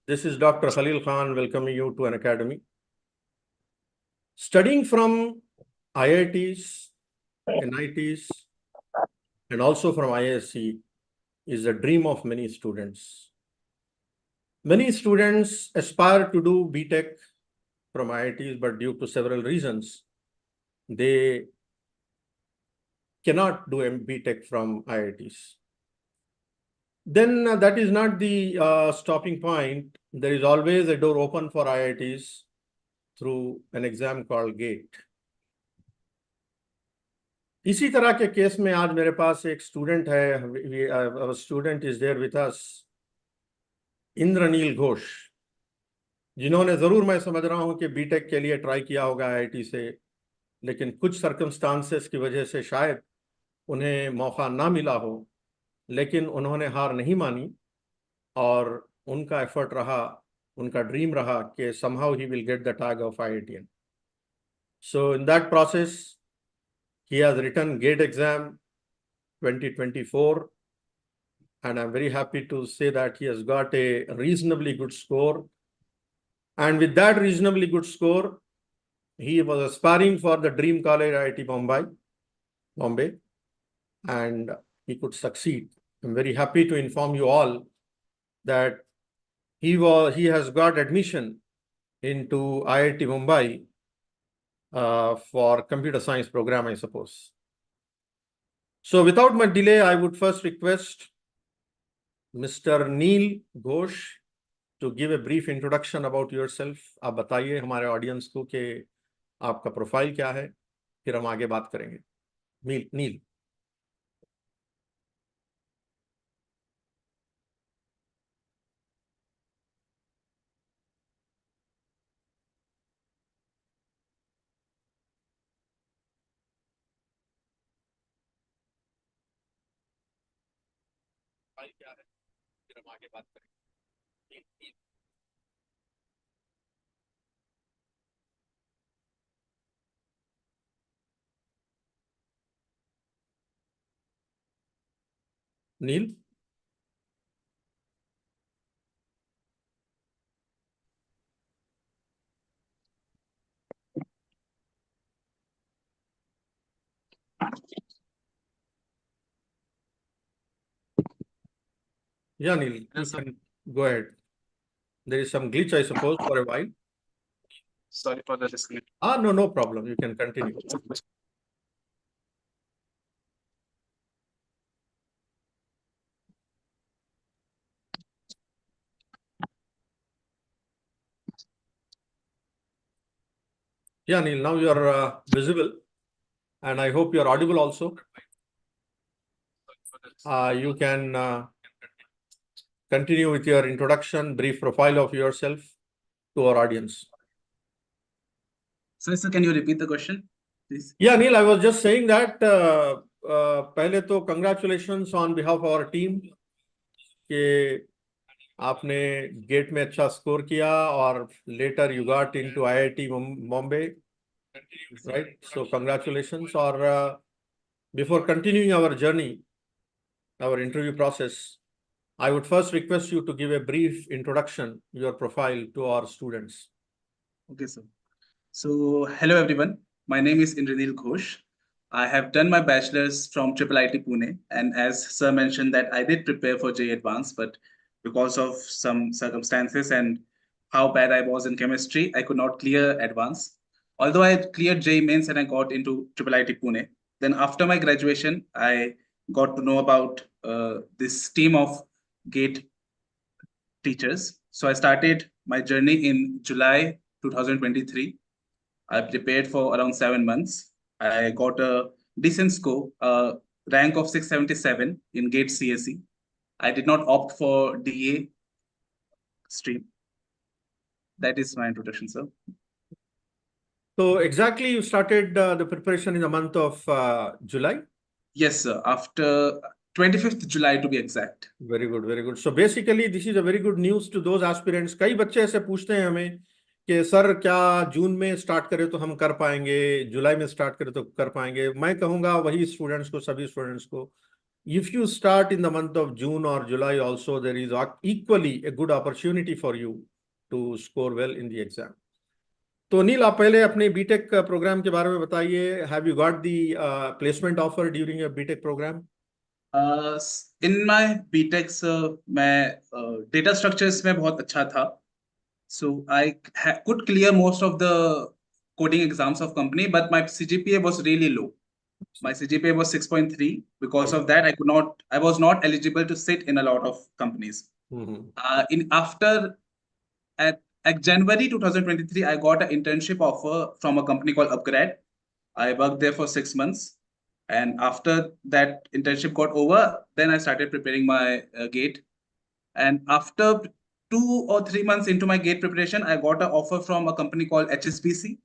This is Dr. Khalil Khan welcoming you to Unacademy. Studying from IITs, NITs, and also from ISC is a dream of many students. Many students aspire to do BTech from IITs, but due to several reasons, they cannot do BTech from IITs. Then that is not the stopping point. There is always a door open for IITs through an exam called GATE. इसी तरह के case में आज मेरे पास एक student है, student is there with us, Indranil Ghosh, जिन्होंने जरूर, मैं समझ रहा हूं कि बीटेक के लिए ट्राई किया होगा आईआईटी से, लेकिन कुछ सर्कमस्टांसेस की वजह से शायद उन्हें मौका ना मिला हो, लेकिन उन्होंने हार नहीं मानी और उनका एफर्ट रहा, उनका ड्रीम रहा कि somehow he will get the tag of IITian. So in that process, he has written GATE exam 2024, and I'm very happy to say that he has got a reasonably good score. And with that reasonably good score, he was aspiring for the dream college IIT Bombay, and he could succeed. I'm very happy to inform you all that he has got admission into IIT Bombay for computer science program, I suppose. So without much delay, I would first request Mr. Neel Ghosh to give a brief introduction about yourself. आप बताइए हमारे audience को कि आपका profile क्या है, फिर हम आगे बात करेंगे. नील. क्या है, फिर हम आगे बात करेंगे. नील. Yeah, Neil, you can go ahead. There is some glitch, I suppose, for a while. Sorry for the disconnect. No problem. You can continue. Yeah, Neil, now you are visible, and I hope you are audible also. You can continue with your introduction, brief profile of yourself to our audience. Sir, can you repeat the question, please? Yeah, Neil, I was just saying that पहले तो congratulations on behalf of our team कि आपने gate में अच्छा score किया और later you got into IIT Bombay, right? So congratulations. Or before continuing our journey, our interview process, I would first request you to give a brief introduction, your profile to our students. Okay, sir. So, hello everyone. My name is Indraneel Ghosh. I have done my bachelor's from IIT Pune, and as sir mentioned that I did prepare for JEE Advanced, but because of some circumstances and how bad I was in chemistry, I could not clear Advanced. Although I cleared JEE Mains and I got into IIT Pune. Then after my graduation, I got to know about this team of GATE teachers. So I started my journey in July 2023. I prepared for around 7 months. I got a decent score, rank of 677 in GATE CSE. I did not opt for DA stream. That is my introduction, sir. So exactly you started the preparation in the month of July? Yes, sir. After 25th July to be exact. Very good, very good. So basically this is a very good news to those aspirants. कई बच्चे ऐसे पूछते हैं हमें कि sir क्या जून में start करें तो हम कर पाएंगे, जुलाई में स्टार्ट करें तो कर पाएंगे. मैं कहूँगा वही स्टूडेंट्स को, सभी स्टूडेंट्स को if you start in the month of June or July also, there is equally a good opportunity for you to score well in the exam. तो नील, आप पहले अपने बीटेक प्रोग्राम के बारे में बताइए. Have you got the placement offer during your BTech programme? In my BTech मैं data structures में बहुत अच्छा था. So I could clear most of the coding exams of company, but my CGPA was really low. My CGPA was 6.3. Because of that, I was not eligible to sit in a lot of companies. At January 2023, I got an internship offer from a company called Upgrade. I worked there for 6 months. And after that internship got over, then I started preparing my GATE. And after 2 or 3 months into my GATE preparation, I got an offer from a company called HSBC.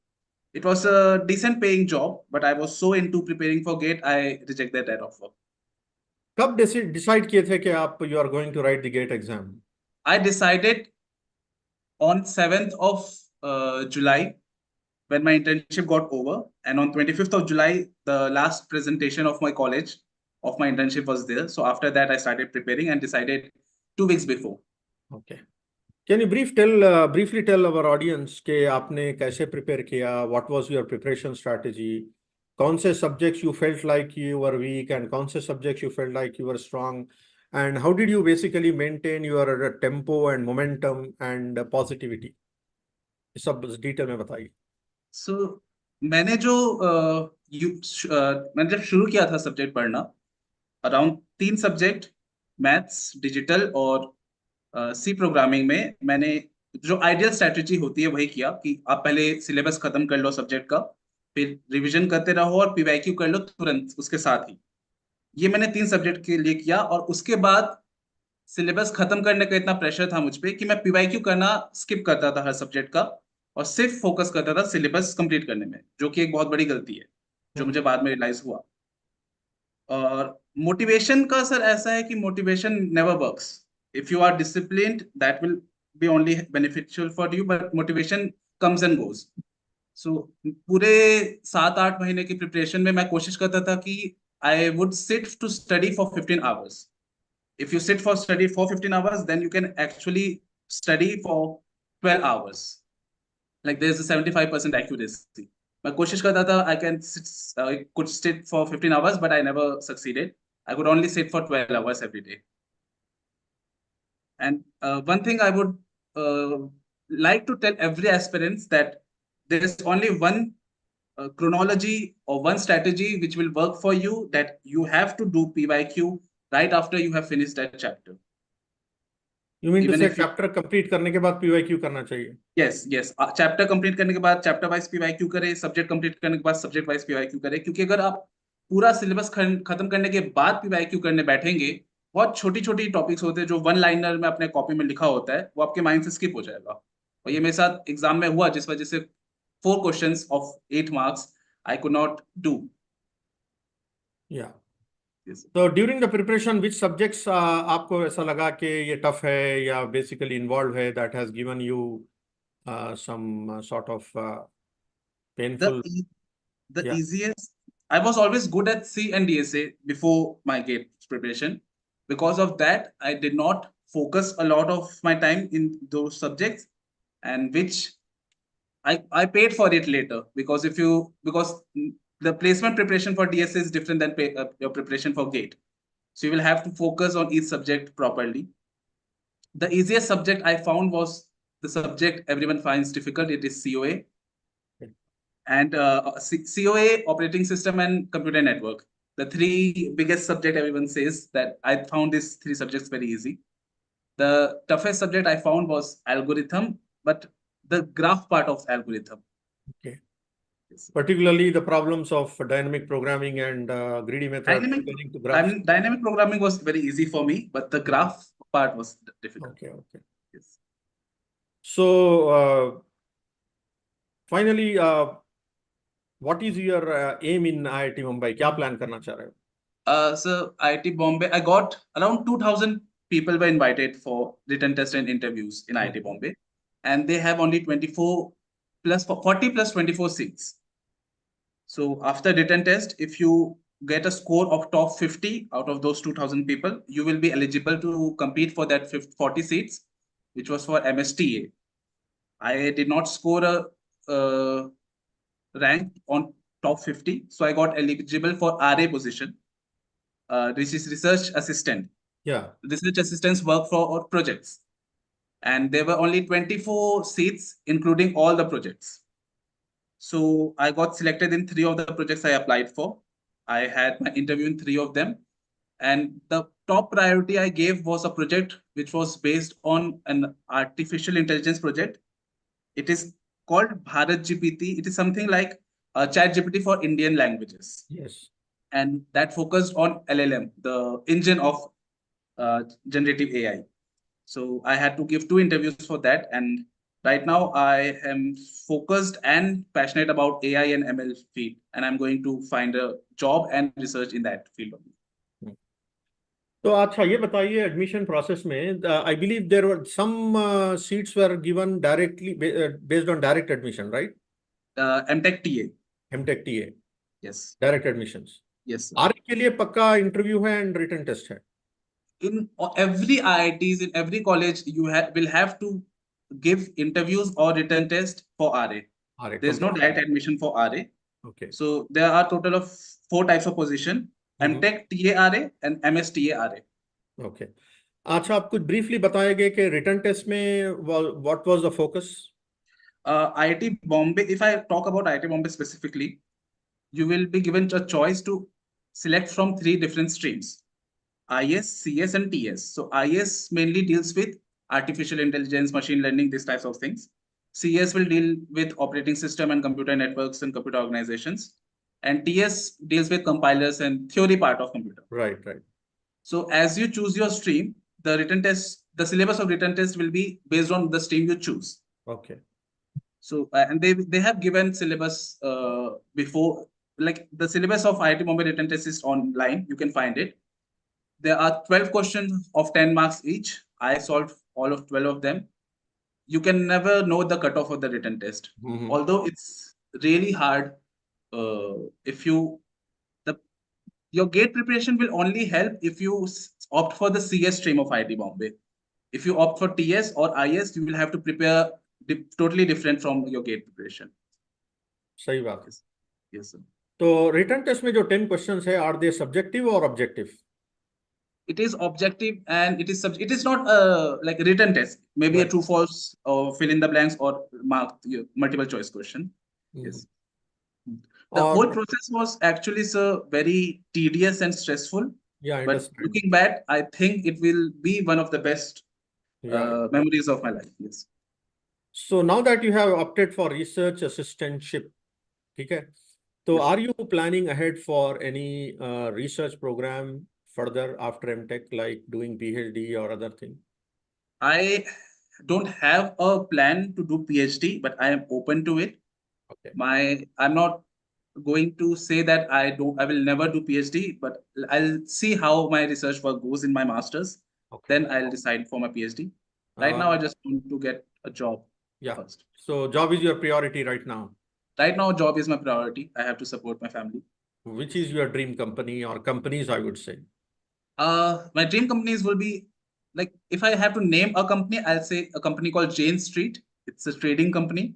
It was a decent paying job, but I was so into preparing for GATE, I rejected that offer. कब decide किए थे कि आप you are going to write the GATE exam? I decided on 7th of July when my internship got over, and on 25th of July, the last presentation of my college of my internship was there. So after that, I started preparing and decided 2 weeks before. Okay. Can you briefly tell our audience कि आपने कैसे prepare किया? What was your preparation strategy? कौन से subjects you felt like you were weak and कौन से subjects you felt like you were strong? And how did you basically maintain your tempo and momentum and positivity? सब detail में बताइए. So मैंने जब शुरू किया था सब्जेक्ट पढ़ना, अराउंड 3 सब्जेक्ट, मैथ्स, डिजिटल और सी प्रोग्रामिंग में मैंने जो आइडियल स्ट्रेटेजी होती है वही किया कि आप पहले सिलेबस खत्म कर लो सब्जेक्ट का, फिर रिवीजन करते रहो और पीवाईक्यू कर लो तुरंत उसके साथ ही. ये मैंने 3 सब्जेक्ट के लिए किया, और उसके बाद सिलेबस खत्म करने का इतना प्रेशर था मुझ पे कि मैं पीवाईक्यू करना स्किप करता था हर सब्जेक्ट का, और सिर्फ फोकस करता था सिलेबस कंप्लीट करने में, जो कि एक बहुत बड़ी गलती है, जो मुझे बाद में रियलाइज हुआ. और मोटिवेशन का सर ऐसा है कि motivation never works. If you are disciplined that will be only beneficial for you, but motivation comes and goes. So पूरे 7-8 महीने की प्रिपरेशन में मैं कोशिश करता था कि I would sit to study for 15 hours. If you sit for study for 15 hours, then you can actually study for 12 hours. Like there's a 75% accuracy. मैं कोशिश करता था I could sit for 15 hours, but I never succeeded. I could only sit for 12 hours every day. And one thing I would like to tell every aspirant that there is only one chronology or one strategy which will work for you, that you have to do PYQ right after you have finished that chapter. You mean to Even say if you chapter complete करने के बाद PYQ करना चाहिए? yes chapter complete करने के बाद chapter wise PYQ करें, subject complete करने के बाद सब्जेक्ट वाइज पीवाईक्यू करें. क्योंकि अगर आप पूरा सिलेबस खत्म करने के बाद पीवाईक्यू करने बैठेंगे, बहुत छोटी छोटी टॉपिक्स होते हैं जो वन लाइनर में अपने कॉपी में लिखा होता है, वो आपके माइंड से स्किप हो जाएगा. और ये मेरे साथ एग्जाम में हुआ, जिस वजह से 4 questions of 8 marks I could not do. Yeah. So during the preparation, which subjects आपको ऐसा लगा कि ये tough है या basically involved है, that has given you some sort of painful? The Yeah. easiest, I was always good at C and DSA before my GATE preparation. Because of that, I did not focus a lot of my time in those subjects, and which I paid for it later. Because the placement preparation for DSA is different than your preparation for GATE. So you will have to focus on each subject properly. The easiest subject I found was the subject everyone finds difficult. It is COA. And COA, operating system, and computer network. The 3 biggest subject everyone says that I found these 3 subjects very easy. The toughest subject I found was algorithm, but the graph part of algorithm. Okay. Yes. Particularly the problems of dynamic programming and greedy method. Dynamic programming was very easy for me, but the graph part was difficult. Okay. Yes. So finally, what is your aim in IIT Mumbai? क्या plan करना चाह रहे हो? So IIT Bombay, I got around 2,000 people were invited for written test and interviews in IIT Bombay, and they have only 40 plus 24 seats. So after written test, if you get a score of top 50 out of those 2,000 people, you will be eligible to compete for that 40 seats, which was for MSTA. I did not score a rank on top 50, so I got eligible for RA position, which is research assistant. Yeah. Research assistants work for our projects, and there were only 24 seats, including all the projects. So I got selected in 3 of the projects I applied for. I had my interview in 3 of them. And the top priority I gave was a project which was based on an artificial intelligence project. It is called Bharat GPT. It is something like Chat GPT for Indian languages. Yes. And that focused on LLM, the engine of generative AI. So I had to give 2 interviews for that. And right now I am focused and passionate about AI and ML field. And I'm going to find a job and research in that field. तो अच्छा ये बताइए admission process में I believe there were some seats were given directly based on direct admission right MTech TA. MTech TA Yes. Direct admissions Yes, sir. R के लिए पक्का interview है and written test है In every IITs, in every college, you will have to give interviews or written test for RA. R There's no direct admission for RA. Okay So there are total of 4 types of position: MTech TA RA and MS TA RA. Okay अच्छा आप कुछ briefly बताएंगे कि written test में what was the focus IIT Bombay, if I talk about IIT Bombay specifically, you will be given a choice to select from 3 different streams: IS, CS, and TS. So IS mainly deals with artificial intelligence, machine learning, these types of things. CS will deal with operating system and computer networks and computer organizations. And TS deals with compilers and theory part of computer. Right So as you choose your stream, the written test, the syllabus of written test will be based on the stream you choose. Okay So and they have given syllabus before, like the syllabus of IIT Bombay written test is online. You can find it. There are 12 questions of 10 marks each. I solved all of 12 of them. You can never know the cutoff of the written test. Although it's really hard, if you your gate preparation will only help if you opt for the CS stream of IIT Bombay. If you opt for TS or IS, you will have to prepare totally different from your gate preparation. सही बात है Yes, sir. तो written test में जो 10 questions है are they subjective और objective It is objective and it is not like a written test, maybe a Right. true false or fill in the blanks or mark multiple choice question. Yes. The whole process was actually very tedious and stressful. Yeah, I but understand. looking back, I think it will be one of the best memories of my life. Yes. So now that you have opted for research assistantship, ठीक है? So Yes. are you planning ahead for any research program further after MTech, like doing PhD or other thing? I don't have a plan to do PhD, but I am open to it. Okay. I'm not going to say that I will never do PhD, but I'll see how my research work goes in my master's. Okay. Then I'll decide for my PhD. Right now, I just want to get a job first. So job is your priority right now. Right now, job is my priority. I have to support my family. Which is your dream company or companies, I would say? My dream companies will be, like, if I have to name a company, I'll say a company called Jane Street. It's a trading company.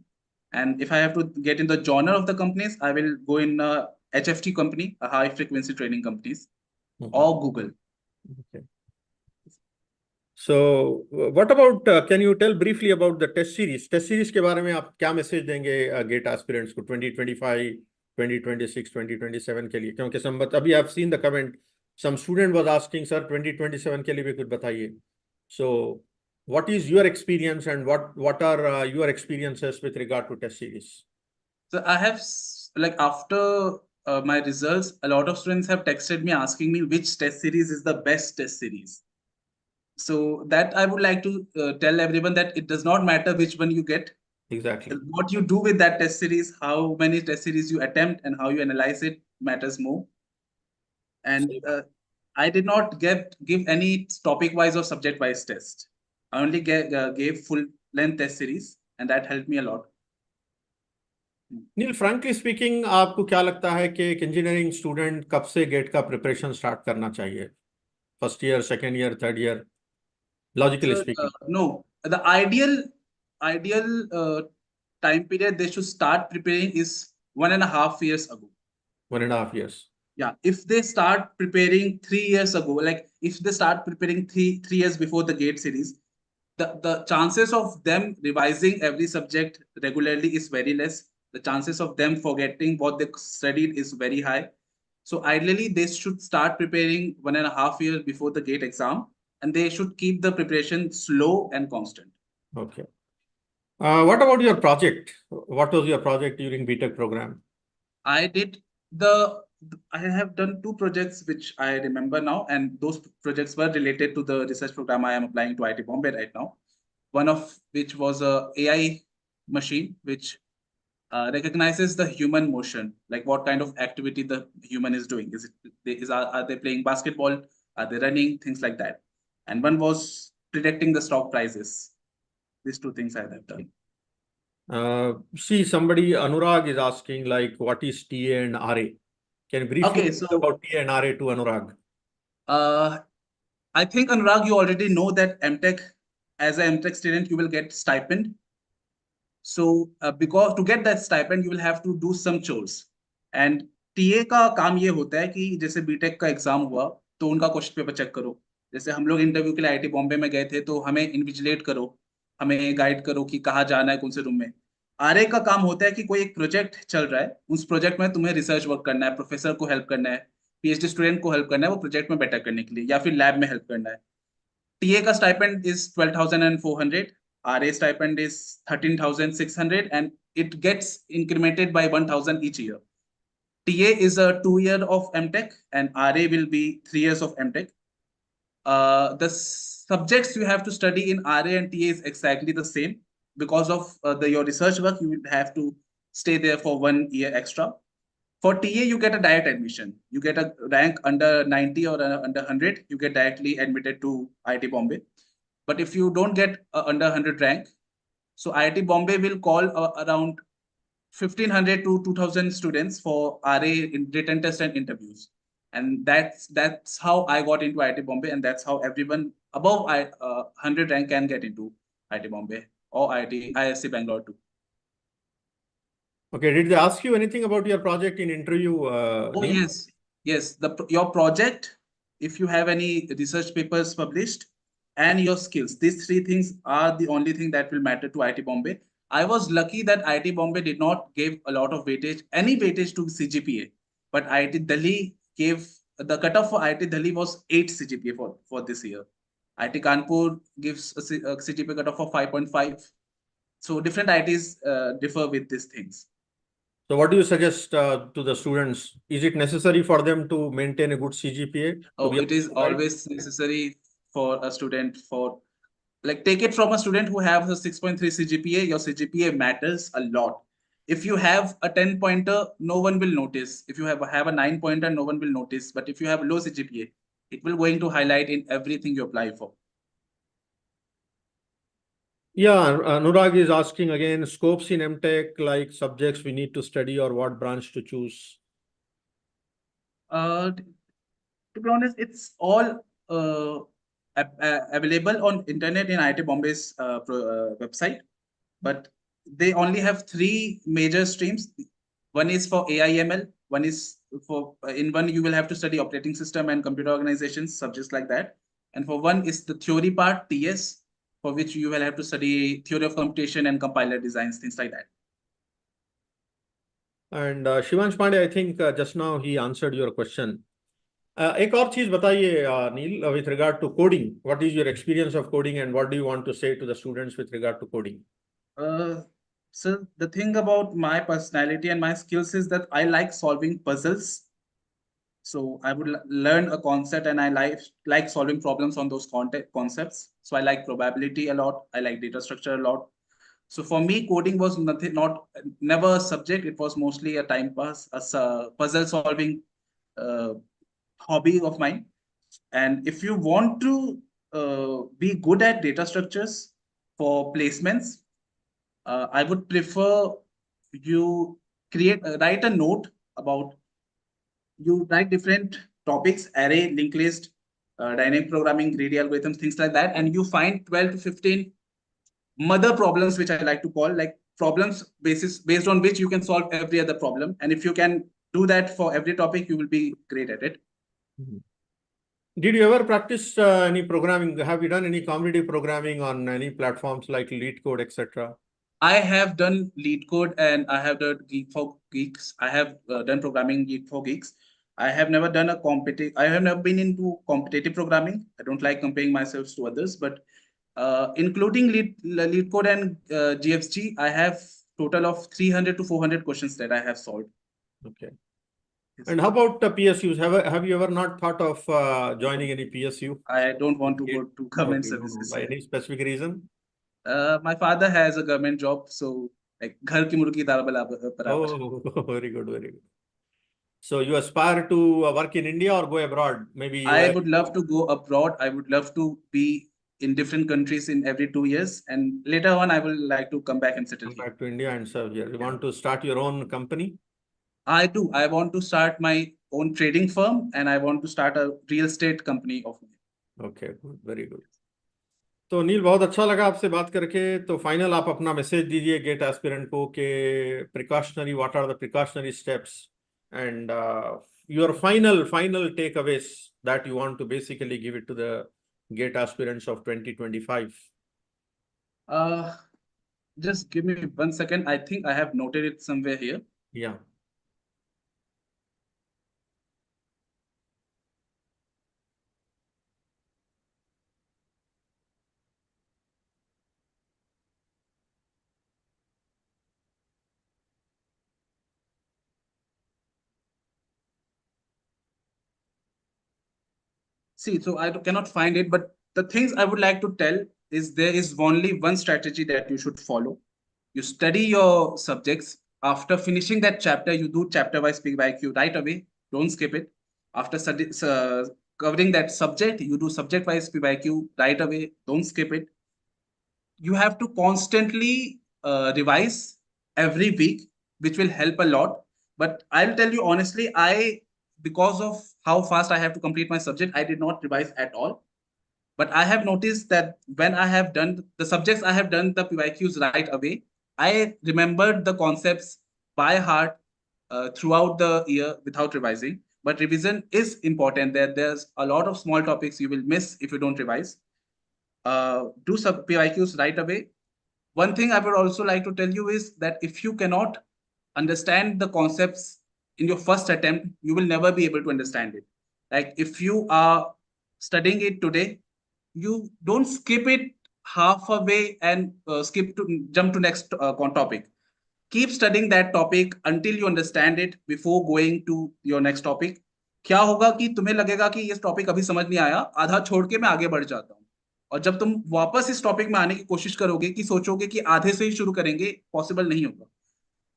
And if I have to get in the genre of the companies, I will go in a HFT company, a high frequency trading companies, or Google. Okay. So what about, can you tell briefly about the test series? Test series के बारे में आप क्या message देंगे gate aspirants को 2025, 2026, 2027 के लिए? क्योंकि अभी I've seen the comment, some student was asking, sir, 2027 के लिए भी कुछ बताइए. So what is your experience and what are your experiences with regard to test series? So I have, like, after my results, a lot of students have texted me asking me which test series is the best test series. So that I would like to tell everyone that it does not matter which one you get. Exactly. What you do with that test series, how many test series you attempt, and how you analyze it matters more. And I did not give any topic-wise or subject-wise test. I only gave full-length test series, and that helped me a lot. Neel, frankly speaking, आपको क्या लगता है कि एक engineering student कब से gate का preparation start करना चाहिए? First year, second year, third year, logically So speaking? no, the ideal time period they should start preparing is 1.5 years ago. 1.5 years. Yeah, if they start preparing 3 years ago, like if they start preparing three years before the gate series, the chances of them revising every subject regularly is very less. The chances of them forgetting what they studied is very high. So ideally, they should start preparing 1.5 years before the gate exam, and they should keep the preparation slow and constant. Okay. What about your project? What was your project during BTech program? I did the I have done two projects which I remember now, and those projects were related to the research program I am applying to IIT Bombay right now. One of which was a AI machine which recognizes the human motion, like what kind of activity the human is doing. Are they playing basketball? Are they running? Things like that. And one was predicting the stock prices. These two things I have done. See, somebody, Anurag, is asking, like, what is TA and RA? Can you briefly Okay, talk so about TA and RA to Anurag? uh, I think Anurag, you already know that Mtech, as an Mtech student, you will get stipend. So because to get that stipend, you will have to do some chores. And TA का काम ये होता है कि जैसे BTech का exam हुआ तो उनका क्वेश्चन पेपर चेक करो। जैसे हम लोग इंटरव्यू के लिए आईआईटी बॉम्बे में गए थे तो हमें इन्विजिलेट करो, हमें गाइड करो कि कहाँ जाना है, कौन से रूम में। आरए का काम होता है कि कोई एक प्रोजेक्ट चल रहा है, उस प्रोजेक्ट में तुम्हें रिसर्च वर्क करना है, प्रोफेसर को हेल्प करना है, पीएचडी स्टूडेंट को हेल्प करना है वो प्रोजेक्ट में बेटर करने के लिए, या फिर लैब में हेल्प करना है। TA ka stipend is 12,400. RA stipend is 13,600 and it gets incremented by 1,000 each year. TA is a 2 year of MTech and RA will be 3 years of MTech. The subjects you have to study in RA and TA is exactly the same. Because of your research work, you will have to stay there for 1 year extra. For TA, you get a direct admission. You get a rank under 90 or under 100, you get directly admitted to IIT Bombay. But if you don't get under 100 rank, so IIT Bombay will call around 1,500 to 2,000 students for RA in written test and interviews. And that's how I got into IIT Bombay, and that's how everyone above 100 rank can get into IIT Bombay or ISC Bangalore too. Okay, did they ask you anything about your project in interview, Oh, Neil? yes. Your project, if you have any research papers published, and your skills, these three things are the only thing that will matter to IIT Bombay. I was lucky that IIT Bombay did not give a lot of weightage, any weightage to CGPA, but IIT Delhi gave the cutoff for IIT Delhi was 8 CGPA for this year. IIT Kanpur gives a CGPA cutoff of 5.5. So different IITs differ with these things. So what do you suggest to the students? Is it necessary for them to maintain a good CGPA to Oh, be it is always necessary for a student for like take it from a student who have a 6.3 CGPA. Your CGPA matters a lot. If you have a 10 pointer, no one will notice. If you have a 9 pointer, no one will notice. But if you have low CGPA, it will going to highlight in everything you apply for. Yeah, Anurag is asking again, scopes in MTech, like subjects we need to study or what branch to choose. To be honest, it's all available on internet in IIT Bombay's website, but they only have three major streams. One is for AI/ML. One is for in one you will have to study operating system and computer organizations, subjects like that. And for one is the theory part, TS, for which you will have to study theory of computation and compiler designs, things like that. And Shivansh Pandey, I think just now he answered your question. एक और चीज बताइए नील, with regard to coding. What is your experience of coding and what do you want to say to the students with regard to coding? So the thing about my personality and my skills is that I like solving puzzles. So I would learn a concept and I like solving problems on those concepts. So I like probability a lot. I like data structure a lot. So for me, coding was never a subject. It was mostly a time pass, a puzzle solving hobby of mine. And if you want to be good at data structures for placements, I would prefer you write a note about, you write different topics, array, linked list, dynamic programming, greedy algorithms, things like that, and you find 12 to 15 mother problems, which I like to call, like problems based on which you can solve every other problem. And if you can do that for every topic, you will be great at it. Did you ever practice any programming? Have you done any competitive programming on any platforms like LeetCode, etc.? I have done LeetCode and I have done Geek for Geeks. I have done programming Geek for Geeks. I have never done a competitive. I have never been into competitive programming. I don't like comparing myself to others, but including LeetCode and GFG, I have total of 300 to 400 questions that I have solved. Okay. And how about PSUs? Have you ever not thought of joining any PSU? I don't want to go to government Okay, services. by any specific reason? My father has a government job, so like घर की मुर्गी दाल बराबर. Oh, very good, very good. So you aspire to work in India or go abroad? Maybe I US? would love to go abroad. I would love to be in different countries in every 2 years, and later on, I will like to come back and settle Come here. back to India and serve here. You want to start your own company? I do. I want to start my own trading firm, and I want to start a real estate company of mine. Okay, good, very good. तो नील, बहुत अच्छा लगा आपसे बात करके. तो final आप अपना मैसेज दीजिए गेट एस्पिरेंट को कि precautionary, what are the precautionary steps and your final takeaways that you want to basically give it to the GATE aspirants of 2025. Just give me 1 second. I think I have noted it somewhere here. Yeah. See, so I cannot find it, but the things I would like to tell is there is only one strategy that you should follow. You study your subjects. After finishing that chapter, you do chapter-wise PYQ right away. Don't skip it. After covering that subject, you do subject-wise PYQ right away. Don't skip it. You have to constantly revise every week, which will help a lot. But I'll tell you honestly, because of how fast I have to complete my subject, I did not revise at all. But I have noticed that when I have done the subjects, I have done the PYQs right away. I remembered the concepts by heart throughout the year without revising. But revision is important. There's a lot of small topics you will miss if you don't revise. Do some PYQs right away. One thing I would also like to tell you is that if you cannot understand the concepts in your first attempt, you will never be able to understand it. Like if you are studying it today, you don't skip it half away and jump to next topic. Keep studying that topic until you understand it before going to your next topic. क्या होगा कि तुम्हें लगेगा कि ये topic अभी समझ नहीं आया, आधा छोड़ के मैं आगे बढ़ जाता हूँ. और जब तुम वापस इस टॉपिक में आने की कोशिश करोगे कि सोचोगे कि आधे से ही शुरू करेंगे, पॉसिबल नहीं होगा.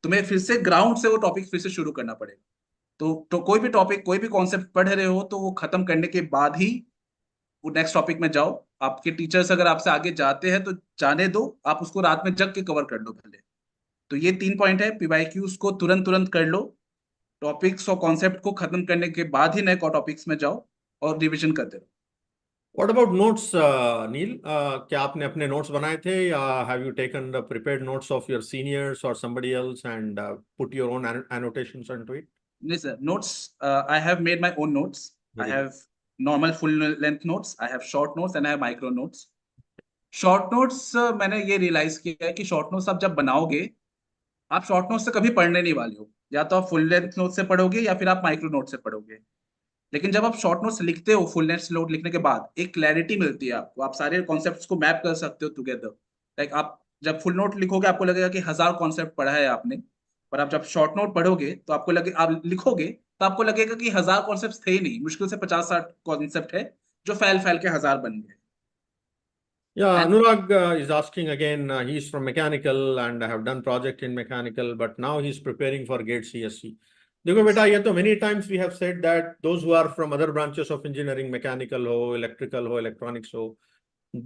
तुम्हें फिर से ग्राउंड से वो टॉपिक फिर से शुरू करना पड़ेगा. तो कोई भी टॉपिक, कोई भी कॉन्सेप्ट पढ़ रहे हो तो वो खत्म करने के बाद ही वो नेक्स्ट टॉपिक में जाओ. आपके टीचर्स अगर आपसे आगे जाते हैं तो जाने दो, आप उसको रात में जग के कवर कर लो पहले. तो ये 3 पॉइंट है. पीवाईक्यूज को तुरंत तुरंत कर लो. टॉपिक्स और कॉन्सेप्ट को खत्म करने के बाद ही नए टॉपिक्स में जाओ और रिवीजन करते रहो. What about notes, Neil? क्या आपने अपने notes बनाए थे या have you taken the prepared notes of your seniors or somebody else and put your own annotations onto it? No, sir. Notes, I have made my own notes. Very I have normal full length notes. I have short notes and I have micro notes. Short notes मैंने ये realise किया है कि short notes आप जब बनाओगे, आप short note से कभी पढ़ने नहीं वाले हो. या तो आप फुल लेंथ नोट से पढ़ोगे या फिर आप माइक्रो नोट से पढ़ोगे. लेकिन जब आप शॉर्ट नोट्स लिखते हो, फुल लेंथ नोट लिखने के बाद एक क्लैरिटी मिलती है आपको. आप सारे कॉन्सेप्ट्स को मैप कर सकते हो टुगेदर. लाइक आप जब फुल नोट लिखोगे आपको लगेगा कि 1000 कॉन्सेप्ट पढ़ा है आपने. पर आप जब शॉर्ट नोट पढ़ोगे तो आपको लगे, आप लिखोगे तो आपको लगेगा कि 1000 कॉन्सेप्ट थे ही नहीं, मुश्किल से 50-60 कॉन्सेप्ट है जो फैल फैल के 1000 बन गए. Yeah, And Anurag is asking again. He's from mechanical and I have done project in mechanical, but now he's preparing for GATE CSC. देखो बेटा, ये तो many times we have said that those who are from other branches of engineering, mechanical हो, electrical हो, electronics हो,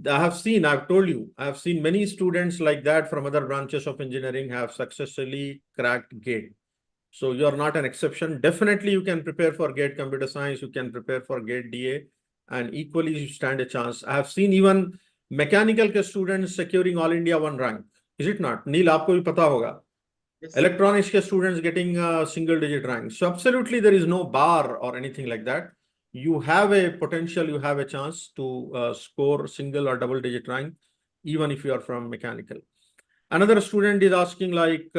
I've told you, I have seen many students like that from other branches of engineering have successfully cracked GATE. So you are not an exception. Definitely you can prepare for GATE Computer Science, you can prepare for GATE DA, and equally you stand a chance. I have seen even mechanical के students securing all India one rank. Is it not? Neil, आपको भी पता होगा. Yes, Electronics के students getting a single digit rank. So absolutely there is no bar or anything like that. You have a potential, you have a chance to score single or double digit rank, even if you are from mechanical. Another student is asking like,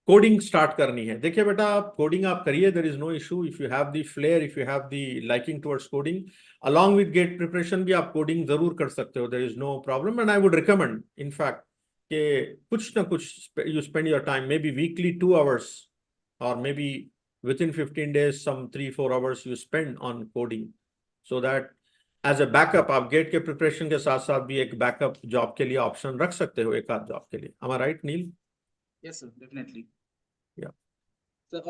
coding start करनी है. देखिए बेटा, आप coding आप करिए, there is no issue. If you have the flair, if you have the liking towards coding, along with GATE preparation भी आप coding जरूर कर सकते हो. There is no problem and I would recommend in fact कि कुछ ना कुछ you spend your time, maybe weekly 2 hours or maybe within 15 days some 3-4 hours you spend on coding, so that as a backup आप GATE के preparation के साथ साथ भी एक बैकअप जॉब के लिए ऑप्शन रख सकते हो, एक आध जॉब के लिए. Am I right, nil? Yes, sir, definitely. Yeah. So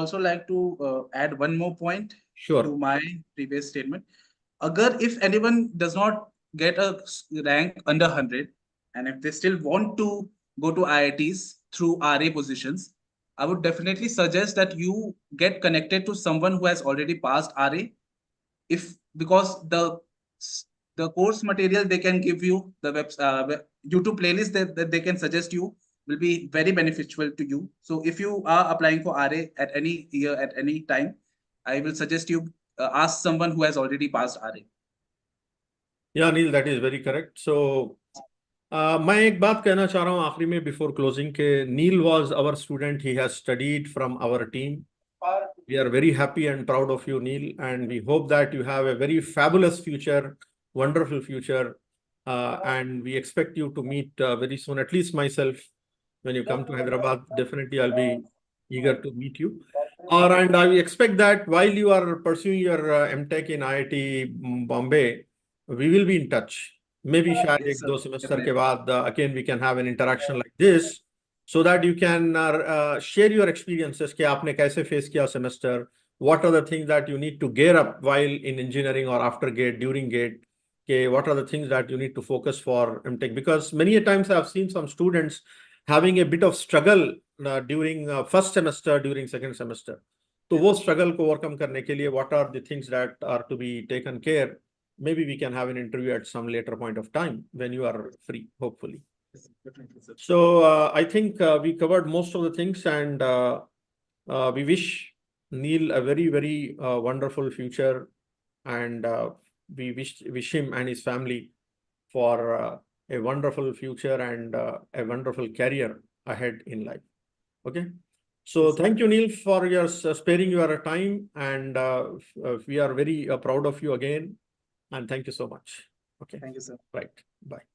also like to add one more point Sure. to my previous statement. If anyone does not get a rank under 100, and if they still want to go to IITs through RA positions, I would definitely suggest that you get connected to someone who has already passed RA. Because the course material they can give you, the YouTube playlist that they can suggest you will be very beneficial to you. So if you are applying for RA at any year, at any time, I will suggest you ask someone who has already passed RA. Yeah, Neil, that is very correct. So मैं एक बात कहना चाह रहा हूँ आखिरी में before closing के, Neil was our student, he has studied from our team. We are very happy and proud of you, Neil, and we hope that you have a very fabulous future, wonderful future, and we expect you to meet very soon, at least myself. When you come to Hyderabad, definitely I'll be eager to meet you. And I expect that while you are pursuing your Mtech in IIT Bombay, we will be in touch. Maybe शायद Yes, एक sir, दो semester के definitely. बाद again we can have an interaction like this, so that you can share your experiences कि आपने कैसे face किया semester, what are the things that you need to gear up while in engineering or after gate, during gate, okay, what are the things that you need to focus for MTech, because many a times I've seen some students having a bit of struggle during first semester, during second semester. तो वो struggle को overcome करने के लिए what are the things that are to be taken care? Maybe we can have an interview at some later point of time when you are free, hopefully. Yes, definitely, sir. So I think we covered most of the things, and we wish Neil a very, very wonderful future, and we wish him and his family for a wonderful future and a wonderful career ahead in life. Okay. So Yes, thank you, Neil, for your sparing your time, and we are very proud of you again, and thank you so much. Okay. thank you, sir. Right. Bye.